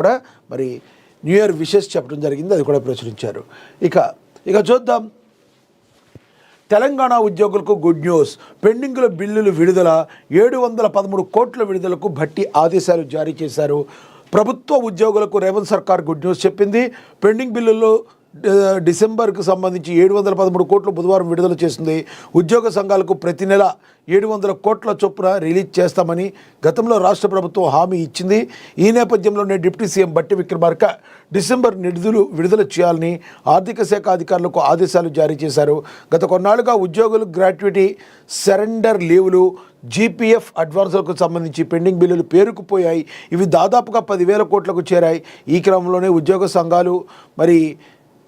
కూడా మరి new year wishes చెప్పడం జరిగింది, అది కూడా ప్రచురించారు. ఇక చూద్దాం. తెలంగాణ ఉద్యోగులకు గుడ్ న్యూస్. పెండింగ్ల బిల్లులు విడుదల. 713 కోట్ల విడుదలకు భట్టి ఆదేశాలు జారీ చేశారు. ప్రభుత్వ ఉద్యోగులకు రేవంత్ సర్కార్ గుడ్ న్యూస్ చెప్పింది. పెండింగ్ బిల్లుల్లో డిసెంబర్కు సంబంధించి 713 కోట్లు బుధవారం విడుదల చేసింది. ఉద్యోగ సంఘాలకు ప్రతి నెల 700 కోట్ల చొప్పున రిలీజ్ చేస్తామని గతంలో రాష్ట్ర ప్రభుత్వం హామీ ఇచ్చింది. ఈ నేపథ్యంలోనే డిప్యూటీ సీఎం బట్టి విక్రమార్క డిసెంబర్ నిధులు విడుదల చేయాలని ఆర్థిక శాఖ అధికారులకు ఆదేశాలు జారీ చేశారు. గత కొన్నాళ్లుగా ఉద్యోగులు గ్రాట్యుటీ, సరెండర్ లీవులు, జీపీఎఫ్ అడ్వాన్సులకు సంబంధించి పెండింగ్ బిల్లులు పేరుకుపోయాయి. ఇవి దాదాపుగా 10,000 కోట్లకు చేరాయి. ఈ క్రమంలోనే ఉద్యోగ సంఘాలు మరి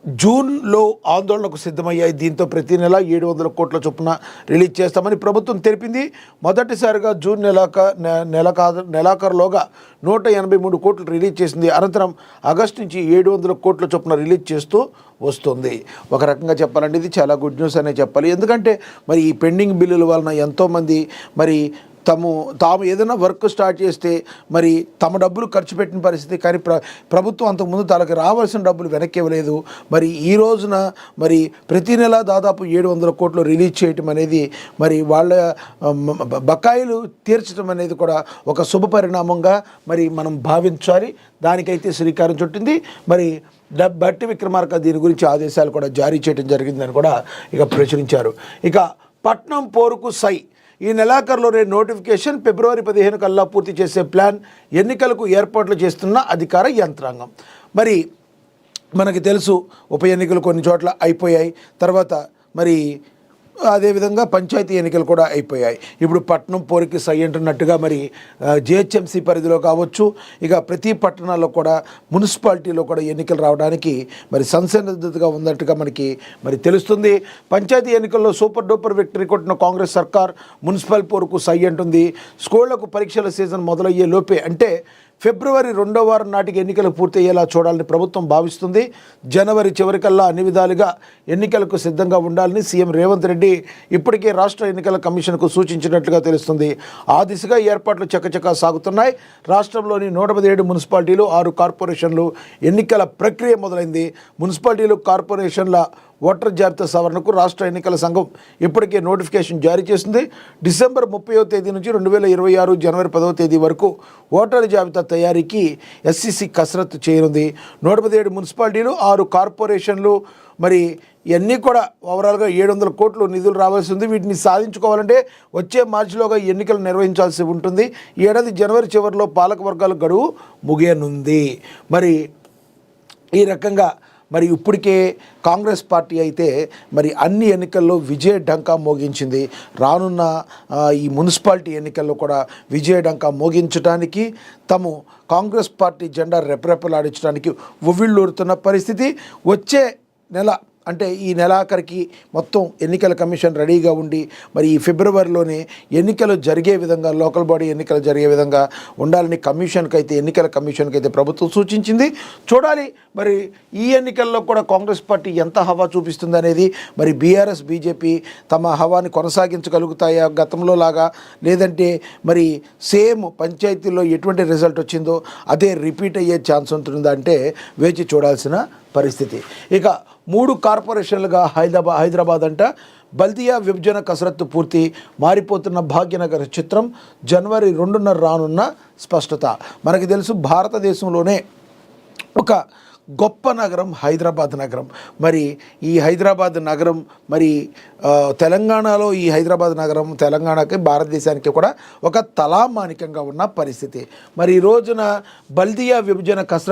జూన్లో ఆందోళనకు సిద్ధమయ్యాయి. దీంతో ప్రతి నెల 700 కోట్ల చొప్పున రిలీజ్ చేస్తామని ప్రభుత్వం తెలిపింది. మొదటిసారిగా జూన్ నెలాఖరులోగా 183 కోట్లు రిలీజ్ చేసింది. అనంతరం ఆగస్టు నుంచి 700 కోట్ల చొప్పున రిలీజ్ చేస్తూ వస్తుంది. ఒక రకంగా చెప్పాలంటే ఇది చాలా గుడ్ న్యూస్ అనే చెప్పాలి. ఎందుకంటే మరి ఈ పెండింగ్ బిల్లుల వలన ఎంతోమంది మరి తాము ఏదైనా వర్క్ స్టార్ట్ చేస్తే మరి తమ డబ్బులు ఖర్చు పెట్టిన పరిస్థితి, కానీ ప్రభుత్వం అంతకుముందు తనకు రావాల్సిన డబ్బులు వెనక్కి ఇవ్వలేదు. మరి ఈ రోజున మరి ప్రతి నెల దాదాపు 700 కోట్లు రిలీజ్ చేయటం అనేది మరి వాళ్ళ బకాయిలు తీర్చడం అనేది కూడా ఒక శుభ పరిణామంగా మరి మనం భావించాలి. దానికైతే శ్రీకారం చుట్టింది. మరి బట్టి విక్రమార్క దీని గురించి ఆదేశాలు కూడా జారీ చేయడం జరిగిందని కూడా ఇక ప్రచురించారు. ఇక పట్నం పోరుకు సై. ఈ నెలాఖరులోనే నోటిఫికేషన్. ఫిబ్రవరి 15 కల్లా పూర్తి చేసే ప్లాన్. ఎన్నికలకు ఏర్పాట్లు చేస్తున్న అధికార యంత్రాంగం. మరి మనకి తెలుసు ఉప ఎన్నికలు కొన్ని చోట్ల అయిపోయాయి. తర్వాత మరి అదేవిధంగా పంచాయతీ ఎన్నికలు కూడా అయిపోయాయి. ఇప్పుడు పట్టణం పోరికి సై అంటున్నట్టుగా మరి జిహెచ్ఎంసీ పరిధిలో కావచ్చు, ఇక ప్రతి పట్టణాల్లో కూడా మున్సిపాలిటీలో కూడా ఎన్నికలు రావడానికి మరి సంసిద్ధతగా ఉన్నట్టుగా మనకి మరి తెలుస్తుంది. పంచాయతీ ఎన్నికల్లో సూపర్ డూపర్ విక్టరీ కొట్టిన కాంగ్రెస్ సర్కార్ మున్సిపల్ పోరుకు సై అంటుంది. స్కూళ్లకు పరీక్షల సీజన్ మొదలయ్యే లోపే అంటే ఫిబ్రవరి 2వ వారం నాటికి ఎన్నికలు పూర్తయ్యేలా చూడాలని ప్రభుత్వం భావిస్తుంది. జనవరి చివరికల్లా అన్ని విధాలుగా ఎన్నికలకు సిద్ధంగా ఉండాలని సీఎం రేవంత్ రెడ్డి ఇప్పటికే రాష్ట్ర ఎన్నికల కమిషన్కు సూచించినట్లుగా తెలుస్తుంది. ఆ దిశగా ఏర్పాట్లు చకచకా సాగుతున్నాయి. రాష్ట్రంలోని 117 మున్సిపాలిటీలు, 6 కార్పొరేషన్లు ఎన్నికల ప్రక్రియ మొదలైంది. మున్సిపాలిటీలు, కార్పొరేషన్ల ఓటర్ జాబితా సవరణకు రాష్ట్ర ఎన్నికల సంఘం ఇప్పటికే నోటిఫికేషన్ జారీ చేసింది. డిసెంబర్ 30వ తేదీ నుంచి 2026 జనవరి 10వ తేదీ వరకు ఓటర్ల జాబితా తయారీకి ఎస్సీసీ కసరత్తు చేయనుంది. 117 మున్సిపాలిటీలు, 6 కార్పొరేషన్లు మరి ఇవన్నీ కూడా ఓవరాల్గా 700 కోట్లు నిధులు రావాల్సి ఉంది. వీటిని సాధించుకోవాలంటే వచ్చే మార్చిలోగా ఎన్నికలు నిర్వహించాల్సి ఉంటుంది. ఈ ఏడాది జనవరి చివరిలో పాలక వర్గాల గడువు ముగియనుంది. మరి ఈ రకంగా మరి ఇప్పటికే కాంగ్రెస్ పార్టీ అయితే మరి అన్ని ఎన్నికల్లో విజయ డంకా మోగించింది. రానున్న ఈ మున్సిపాలిటీ ఎన్నికల్లో కూడా విజయ డంకా మోగించడానికి తాము కాంగ్రెస్ పార్టీ జెండా రెపరెపలాడించడానికి ఉవ్విళ్ళూరుతున్న పరిస్థితి. వచ్చే నెల అంటే ఈ నెలాఖరికి మొత్తం ఎన్నికల కమిషన్ రెడీగా ఉండి మరి ఈ ఫిబ్రవరిలోనే ఎన్నికలు జరిగే విధంగా, లోకల్ బాడీ ఎన్నికలు జరిగే విధంగా ఉండాలని ఎన్నికల కమిషన్కి అయితే ప్రభుత్వం సూచించింది. చూడాలి మరి ఈ ఎన్నికల్లో కూడా కాంగ్రెస్ పార్టీ ఎంత హవా చూపిస్తుంది అనేది. మరి బీఆర్ఎస్, బీజేపీ తమ హవాని కొనసాగించగలుగుతాయా గతంలో లాగా, లేదంటే మరి సేమ్ పంచాయతీల్లో ఎటువంటి రిజల్ట్ వచ్చిందో అదే రిపీట్ అయ్యే ఛాన్స్ ఉంటుందా అంటే వేచి చూడాల్సిన పరిస్థితి. ఇక 3 కార్పొరేషన్లుగా హైదరాబాద్ అంట. బల్దియా విభజన కసరత్తు పూర్తి. మారిపోతున్న భాగ్యనగర్ చిత్రం. జనవరి 2న రానున్న స్పష్టత. మనకి తెలుసు భారతదేశంలోనే ఒక గొప్ప నగరం హైదరాబాద్ నగరం. మరి ఈ హైదరాబాద్ నగరం మరి తెలంగాణలో ఈ హైదరాబాద్ నగరం తెలంగాణకి, భారతదేశానికి కూడా ఒక తలామానికంగా ఉన్న పరిస్థితి. మరి ఈ రోజున బల్దియా విభజన కసరత్తు